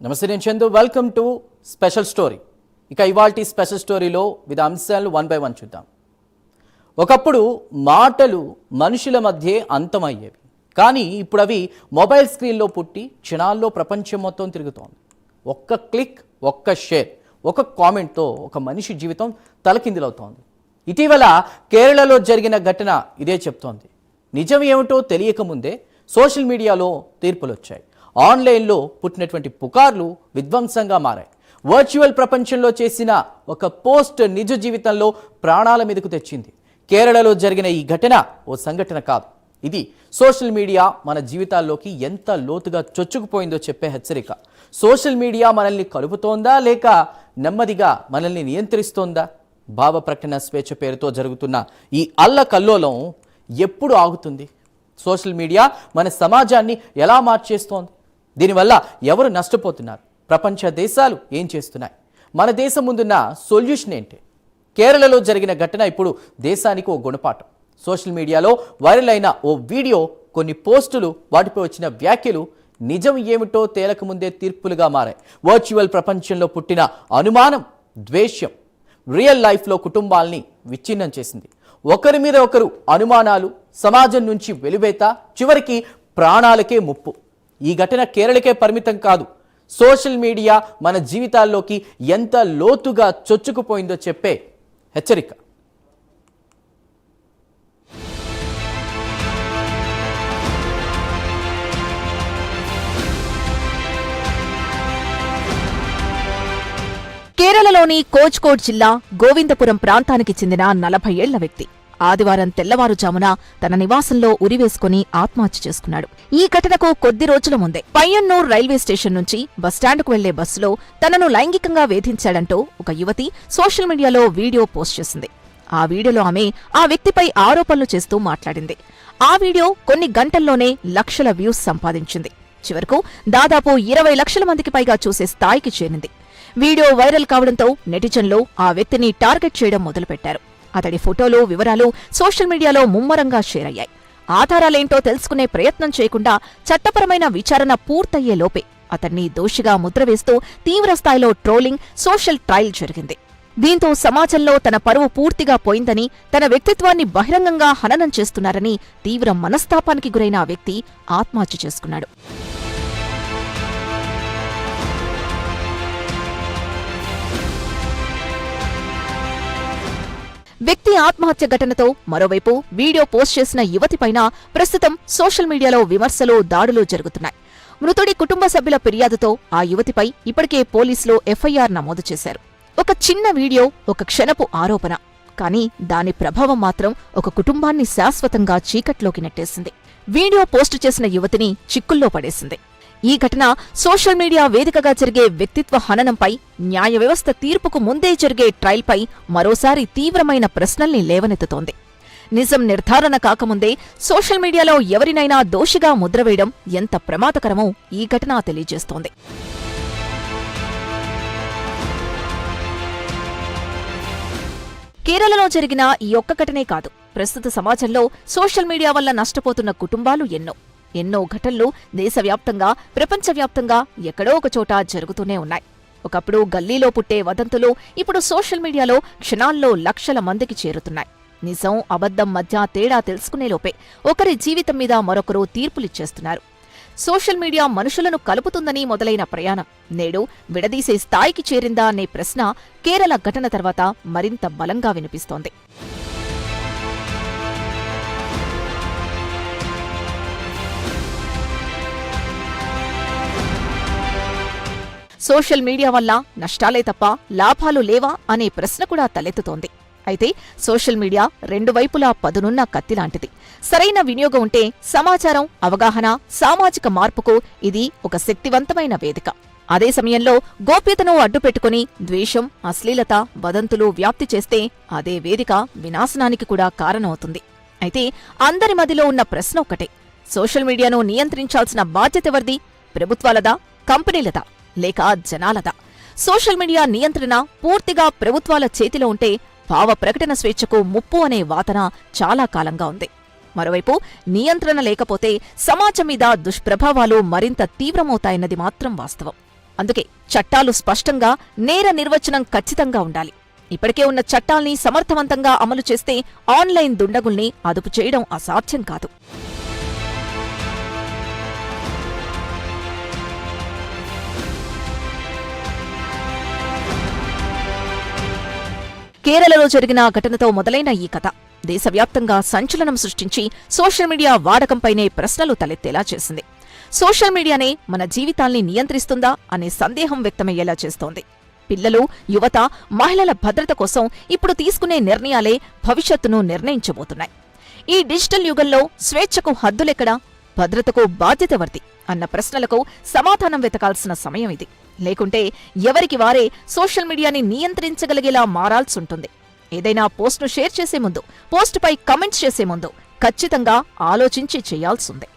నమస్తే, నేను Chandu. Welcome to special story. ఇక ఇవాల్టి స్పెషల్ స్టోరీలో వివిధ అంశాలు 1 by 1 చూద్దాం. ఒకప్పుడు మాటలు మనుషుల మధ్య అంతమయ్యేవి, కానీ ఇప్పుడు అవి మొబైల్ స్క్రీన్లో పుట్టి క్షణాల్లో ప్రపంచం మొత్తం తిరుగుతోంది. ఒక్క క్లిక్, ఒక్క షేర్, ఒక కామెంట్తో ఒక మనిషి జీవితం తలకిందులవుతోంది. ఇటీవల కేరళలో జరిగిన ఘటన ఇదే చెప్తోంది. నిజం ఏమిటో తెలియకముందే సోషల్ మీడియాలో తీర్పులు వచ్చాయి. ఆన్లైన్లో పుట్టినటువంటి పుకార్లు విధ్వంసంగా మారాయి. వర్చువల్ ప్రపంచంలో చేసిన ఒక పోస్ట్ నిజ జీవితంలో ప్రాణాల మీదకు తెచ్చింది. కేరళలో జరిగిన ఈ ఘటన ఓ సంఘటన కాదు, ఇది సోషల్ మీడియా మన జీవితాల్లోకి ఎంత లోతుగా చొచ్చుకుపోయిందో చెప్పే హెచ్చరిక. సోషల్ మీడియా మనల్ని కలుపుతోందా లేక నెమ్మదిగా మనల్ని నియంత్రిస్తోందా? భావ ప్రకటన స్వేచ్ఛ పేరుతో జరుగుతున్న ఈ అల్లకల్లోలం ఎప్పుడు ఆగుతుంది? సోషల్ మీడియా మన సమాజాన్ని ఎలా మార్చేస్తోంది? దీనివల్ల ఎవరు నష్టపోతున్నారు? ప్రపంచ దేశాలు ఏం చేస్తున్నాయి? మన దేశం ముందున్న సొల్యూషన్ ఏంటి? కేరళలో జరిగిన ఘటన ఇప్పుడు దేశానికి ఓ గుణపాఠం. సోషల్ మీడియాలో వైరల్ అయిన ఓ వీడియో, కొన్ని పోస్టులు, వాటిపై వచ్చిన వ్యాఖ్యలు నిజం ఏమిటో తేలకముందే తీర్పులుగా మారాయి. వర్చువల్ ప్రపంచంలో పుట్టిన అనుమానం, ద్వేషం రియల్ లైఫ్లో కుటుంబాల్ని విచ్ఛిన్నం చేసింది. ఒకరి మీద ఒకరు అనుమానాలు, సమాజం నుంచి వెలువేత, చివరికి ప్రాణాలకే ముప్పు. ఈ ఘటన కేరళకే పరిమితం కాదు, సోషల్ మీడియా మన జీవితాల్లోకి ఎంత లోతుగా చొచ్చుకుపోయిందో చెప్పే హెచ్చరిక. కేరళలోని కోజ్కోడ్ జిల్లా గోవిందపురం ప్రాంతానికి చెందిన 40 ఏళ్ల వ్యక్తి ఆదివారం తెల్లవారుజామున తన నివాసంలో ఉరివేసుకుని ఆత్మహత్య చేసుకున్నాడు. ఈ ఘటనకు కొద్ది రోజుల ముందే పయ్యన్నూర్ రైల్వే స్టేషన్ నుంచి బస్టాండ్కు వెళ్లే బస్సులో తనను లైంగికంగా వేధించాడంటూ ఒక యువతి సోషల్ మీడియాలో వీడియో పోస్ట్ చేసింది. ఆ వీడియోలో ఆమె ఆ వ్యక్తిపై ఆరోపణలు చేస్తూ మాట్లాడింది. ఆ వీడియో కొన్ని గంటల్లోనే లక్షల వ్యూస్ సంపాదించింది. చివరకు దాదాపు 20 లక్షల మందికి పైగా చూసే స్థాయికి చేరింది. వీడియో వైరల్ కావడంతో నెటిజన్లు ఆ వ్యక్తిని టార్గెట్ చేయడం మొదలుపెట్టారు. అతడి ఫోటోలు, వివరాలు సోషల్ మీడియాలో ముమ్మరంగా షేర్ అయ్యాయి. ఆధారాలేంటో తెలుసుకునే ప్రయత్నం చేయకుండా చట్టపరమైన విచారణ పూర్తయ్యే లోపే అతన్ని దోషిగా ముద్రవేస్తూ తీవ్రస్థాయిలో ట్రోలింగ్, సోషల్ ట్రయల్ జరిగింది. దీంతో సమాజంలో తన పరువు పూర్తిగా పోయిందని, తన వ్యక్తిత్వాన్ని బహిరంగంగా హననం చేస్తున్నారని తీవ్ర మనస్తాపానికి గురైన ఆ వ్యక్తి ఆత్మహత్య చేసుకున్నాడు. వ్యక్తి ఆత్మహత్య ఘటనతో మరోవైపు వీడియో పోస్ట్ చేసిన యువతిపైన ప్రస్తుతం సోషల్ మీడియాలో విమర్శలు, దాడులు జరుగుతున్నాయి. మృతుడి కుటుంబ సభ్యుల ఫిర్యాదుతో ఆ యువతిపై ఇప్పటికే పోలీసులు ఎఫ్ఐఆర్ నమోదు చేశారు. ఒక చిన్న వీడియో, ఒక క్షణపు ఆరోపణ, కానీ దాని ప్రభావం మాత్రం ఒక కుటుంబాన్ని శాశ్వతంగా చీకట్లోకి నెట్టేసింది. వీడియో పోస్టు చేసిన యువతిని చిక్కుల్లో పడేసింది. ఈ ఘటన సోషల్ మీడియా వేదికగా జరిగే వ్యక్తిత్వ హననంపై, న్యాయ వ్యవస్థ తీర్పుకు ముందే జరిగే ట్రయల్పై మరోసారి తీవ్రమైన ప్రశ్నల్ని లేవనెత్తుతోంది. నిజం నిర్ధారణ కాకముందే సోషల్ మీడియాలో ఎవరినైనా దోషిగా ముద్రవేయడం ఎంత ప్రమాదకరమో ఈ ఘటన తెలియజేస్తోంది. కేరళలో జరిగిన ఈ ఒక్క ఘటనే కాదు, ప్రస్తుత సమాజంలో సోషల్ మీడియా వల్ల నష్టపోతున్న కుటుంబాలు ఎన్నో ఘటనలు దేశవ్యాప్తంగా, ప్రపంచవ్యాప్తంగా ఎక్కడో ఒకచోట జరుగుతూనే ఉన్నాయి. ఒకప్పుడు గల్లీలో పుట్టే వదంతులు ఇప్పుడు సోషల్ మీడియాలో క్షణాల్లో లక్షల మందికి చేరుతున్నాయి. నిజం, అబద్ధం మధ్య తేడా తెలుసుకునేలోపే ఒకరి జీవితం మీద మరొకరు తీర్పులిచ్చేస్తున్నారు. సోషల్ మీడియా మనుషులను కలుపుతుందని మొదలైన ప్రయాణం నేడు విడదీసే స్థాయికి చేరిందా అనే ప్రశ్న కేరళ ఘటన తర్వాత మరింత బలంగా వినిపిస్తోంది. సోషల్ మీడియా వల్ల నష్టాలే తప్ప లాభాలు లేవా అనే ప్రశ్న కూడా తలెత్తుతోంది. అయితే సోషల్ మీడియా రెండు వైపులా పదునున్న కత్తిలాంటిది. సరైన వినియోగం ఉంటే సమాచారం, అవగాహన, సామాజిక మార్పుకు ఇది ఒక శక్తివంతమైన వేదిక. అదే సమయంలో గోప్యతను అడ్డుపెట్టుకుని ద్వేషం, అశ్లీలత, వదంతులు వ్యాప్తి చేస్తే అదే వేదిక వినాశనానికి కూడా కారణమవుతుంది. అయితే అందరి మదిలో ఉన్న ప్రశ్న ఒక్కటే, సోషల్ మీడియాను నియంత్రించాల్సిన బాధ్యతెవరిది? ప్రభుత్వాలదా, కంపెనీలదా, లేక జనాలదా? సోషల్ మీడియా నియంత్రణ పూర్తిగా ప్రభుత్వాల చేతిలో ఉంటే భావ ప్రకటన స్వేచ్ఛకు ముప్పు అనే వాదన చాలా కాలంగా ఉంది. మరోవైపు నియంత్రణ లేకపోతే సమాజం మీద దుష్ప్రభావాలు మరింత తీవ్రమవుతాయన్నది మాత్రం వాస్తవం. అందుకే చట్టాలు స్పష్టంగా, నేర నిర్వచనం ఖచ్చితంగా ఉండాలి. ఇప్పటికే ఉన్న చట్టాల్ని సమర్థవంతంగా అమలు చేస్తే ఆన్లైన్ దుండగుల్ని అదుపు చేయడం అసాధ్యం కాదు. కేరళలో జరిగిన ఘటనతో మొదలైన ఈ కథ దేశవ్యాప్తంగా సంచలనం సృష్టించి సోషల్ మీడియా వాడకంపైనే ప్రశ్నలు తలెత్తేలా చేసింది. సోషల్ మీడియానే మన జీవితాల్ని నియంత్రిస్తుందా అనే సందేహం వ్యక్తమయ్యేలా చేస్తోంది. పిల్లలు, యువత, మహిళల భద్రత కోసం ఇప్పుడు తీసుకునే నిర్ణయాలే భవిష్యత్తును నిర్ణయించబోతున్నాయి. ఈ డిజిటల్ యుగంలో స్వేచ్ఛకు హద్దులెక్కడా, భద్రతకు బాధ్యతెవర్తి అన్న ప్రశ్నలకు సమాధానం వెతకాల్సిన సమయం ఇది. లేకుంటే ఎవరికి వారే సోషల్ మీడియాని నియంత్రించగలిగేలా మారాల్సుంటుంది. ఏదైనా పోస్ట్ను షేర్ చేసే ముందు, పోస్టుపై కమెంట్స్ చేసే ముందు ఖచ్చితంగా ఆలోచించి చేయాల్సిందే.